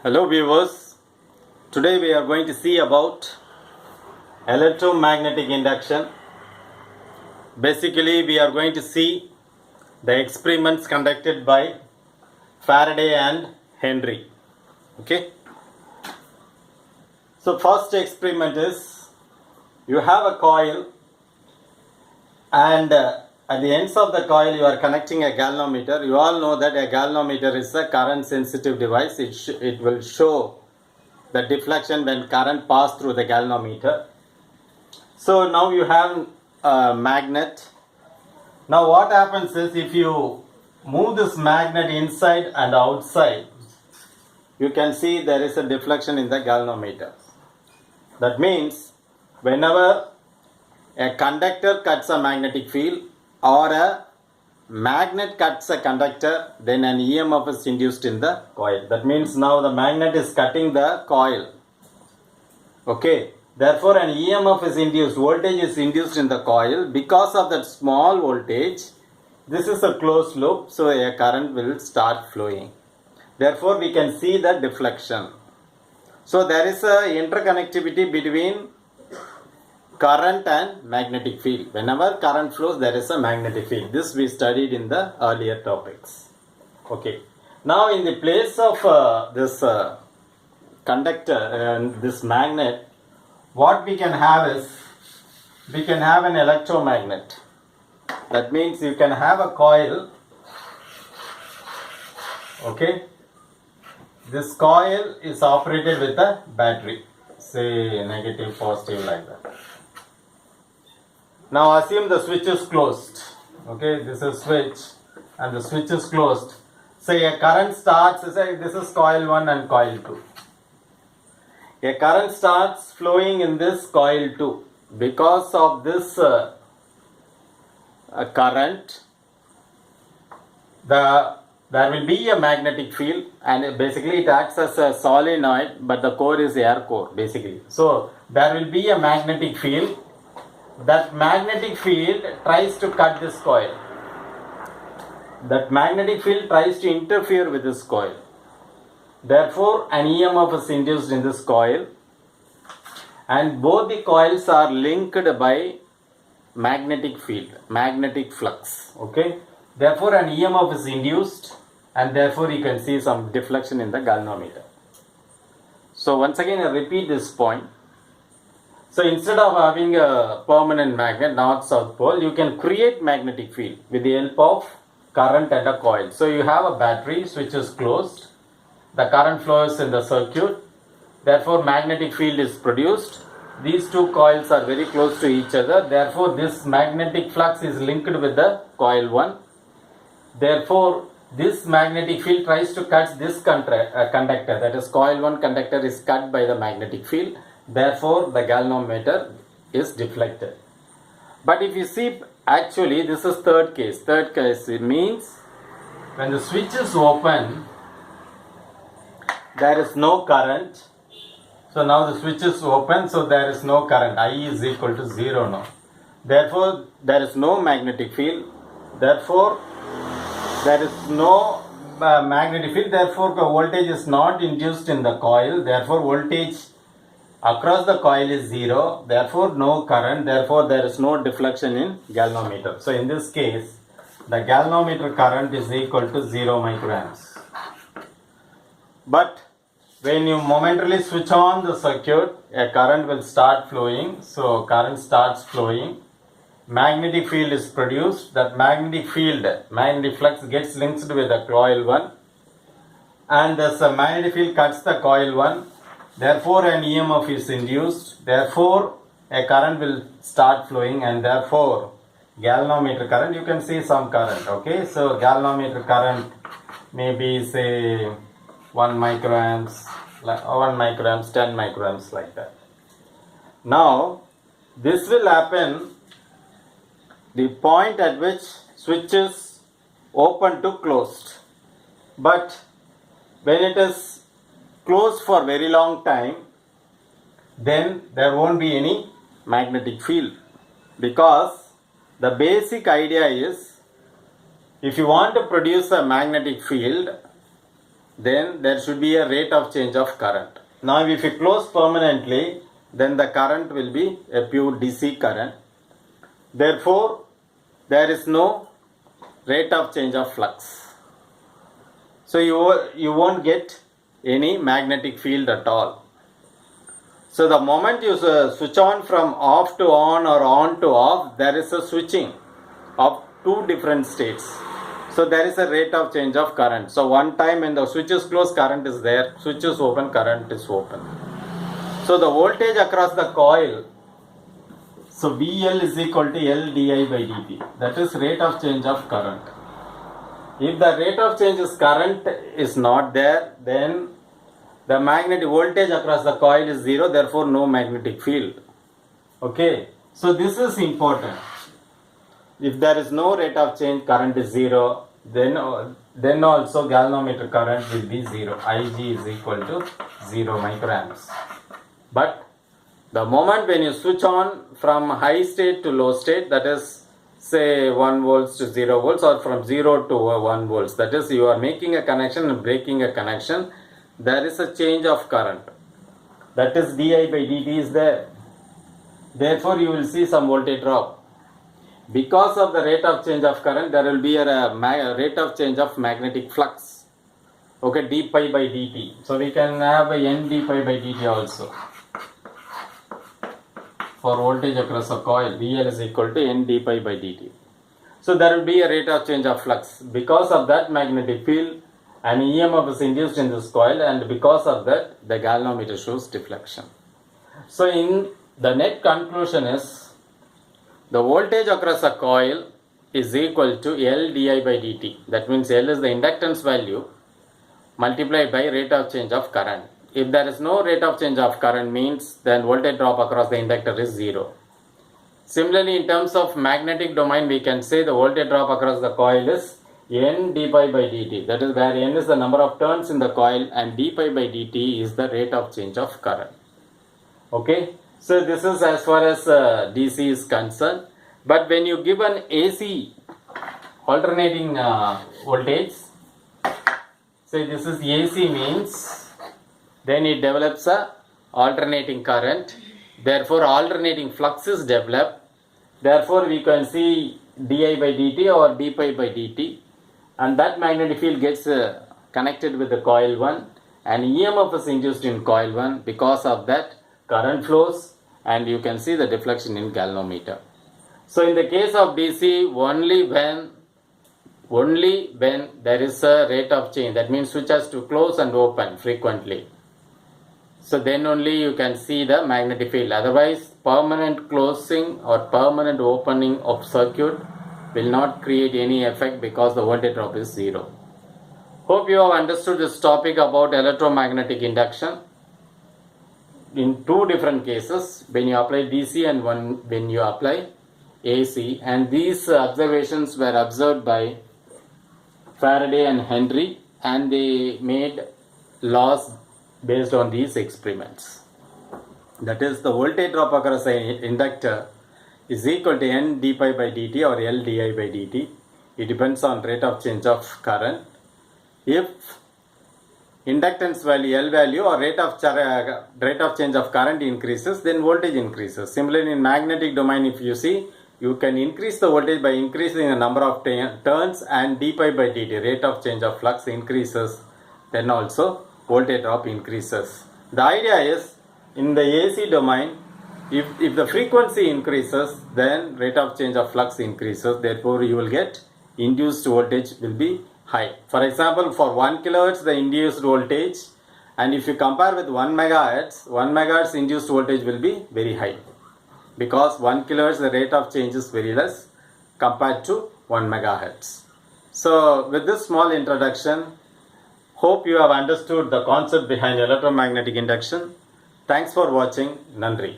Hello viewers, today we are going to see about electromagnetic induction. Basically we are going to see the experiments conducted by Faraday and Henry. Okay. So first experiment is you have a coil and at the ends of the coil you are connecting a galvanometer. You all know that a galvanometer is a current sensitive device. It will show the deflection when current pass through the galvanometer. So now you have a magnet. Now what happens is if you move this magnet inside and outside, you can see there is a deflection in the galvanometer. That means whenever a conductor cuts a magnetic field or a magnet cuts a conductor, then an EMF is induced in the coil. That means now the magnet is cutting the coil. Okay. Therefore, an EMF is induced, voltage is induced in the coil. Because of that small voltage, this is a closed loop, so a current will start flowing. Therefore, we can see the deflection. So, there is a interconnectivity between current and magnetic field. Whenever current flows, there is a magnetic field. This we studied in the earlier topics. Okay. Now, in the place of this conductor and this magnet, what we can have is, we can have an electromagnet. That means you can have a coil. Okay. This coil is operated with a battery. Say negative, positive, like that. Now assume the switch is closed. Okay, this is switch and the switch is closed. Say a current starts, say this is coil 1 and coil 2. A current starts flowing in this coil 2. Because of this current, there will be a magnetic field, and basically it acts as a solenoid, but the core is air core basically. So there will be a magnetic field. That magnetic field tries to cut this coil. That magnetic field tries to interfere with this coil. Therefore, an EMF is induced in this coil, and both the coils are linked by magnetic field, magnetic flux. Okay. Therefore, an EMF is induced, and therefore you can see some deflection in the galvanometer. So once again I repeat this point. So instead of having a permanent magnet, north-south pole, you can create magnetic field with the help of current and a coil. So you have a battery, switch is closed, the current flows in the circuit, therefore magnetic field is produced. These two coils are very close to each other, therefore this magnetic flux is linked with the coil 1. Therefore this magnetic field tries to cut this conductor, that is coil 1 conductor is cut by the magnetic field. Therefore, the galvanometer is deflected. But if you see, actually this is third case. Third case, it means when the switch is open, there is no current. So now the switch is open, so there is no current. I is equal to 0 now. Therefore, there is no magnetic field. Therefore, there is no magnetic field. Therefore, the voltage is not induced in the coil. Therefore, voltage across the coil is 0, therefore no current, therefore there is no deflection in galvanometer. So in this case, the galvanometer current is equal to 0 microamps. But when you momentarily switch on the circuit, a current will start flowing. So current starts flowing, magnetic field is produced. That magnetic field, magnetic flux gets linked with the coil 1, and this magnetic field cuts the coil 1. Therefore, an EMF is induced. Therefore, a current will start flowing, and therefore, galvanometer current, you can see some current. Okay, so galvanometer current may be say 1 microamps, 10 microamps, like that. Now, this will happen the point at which switch is open to closed. But when it is closed for very long time, then there won't be any magnetic field, because the basic idea is, if you want to produce a magnetic field, then there should be a rate of change of current. Now if you close permanently, then the current will be a pure DC current. Therefore, there is no rate of change of flux. So you won't get any magnetic field at all. So the moment you switch on from off to on or on to off, there is a switching of two different states. So there is a rate of change of current. So one time when the switch is closed, current is there, switch is open, current is open. So the voltage across the coil, so VL is equal to L di by dt. That is rate of change of current. If the rate of change is current is not there, then the magnetic voltage across the coil is zero, therefore no magnetic field. Okay, so this is important. If there is no rate of change, current is zero, then also galvanometer current will be zero. Ig is equal to 0 microamps. But the moment when you switch on from high state to low state, that is say 1 volts to 0 volts, or from 0 to 1 volts, that is you are making a connection and breaking a connection, there is a change of current. That is di by dt is there. Therefore you will see some voltage drop. Because of the rate of change of current, there will be a rate of change of magnetic flux. Okay, d pi by dt. So we can have a n d pi by dt also. For voltage across a coil, VL is equal to n d pi by dt. So there will be a rate of change of flux. Because of that magnetic field, an EMF is induced in this coil, and because of that, the galvanometer shows deflection. So in the net conclusion is, the voltage across a coil is equal to L di by dt. That means L is the inductance value multiplied by rate of change of current. If there is no rate of change of current, means then voltage drop across the inductor is zero. Similarly, in terms of magnetic domain, we can say the voltage drop across the coil is n d pi by dt. That is where n is the number of turns in the coil and d pi by dt is the rate of change of current. Okay, so this is as far as DC is concerned. But when you give an AC alternating voltage, say this is AC means, then it develops a alternating current. Therefore alternating flux is developed. Therefore we can see di by dt or d pi by dt, and that magnetic field gets connected with the coil 1, and EMF is induced in coil 1. Because of that, current flows, and you can see the deflection in galvanometer. So in the case of DC, only when there is a rate of change, that means switch has to close and open frequently. So then only you can see the magnetic field. Otherwise, permanent closing or permanent opening of circuit will not create any effect because the voltage drop is zero. Hope you have understood this topic about electromagnetic induction in two different cases, when you apply DC and when you apply AC, and these observations were observed by Faraday and Henry, and they made laws based on these experiments. That is, the voltage drop across an inductor is equal to n d pi by dt or L di by dt. It depends on rate of change of current. If inductance value, L value, or rate of change of current increases, then voltage increases. Similarly, in magnetic domain, if you see, you can increase the voltage by increasing the number of turns, and d pi by dt, rate of change of flux, increases, then also voltage drop increases. The idea is, in the AC domain, if the frequency increases, then rate of change of flux increases. Therefore, you will get induced voltage will be high. For example, for 1 kilohertz, the induced voltage, and if you compare with 1 megahertz induced voltage will be very high, because 1 kilohertz the rate of change is very less compared to 1 megahertz. So with this small introduction, hope you have understood the concept behind electromagnetic induction. Thanks for watching. Nandri.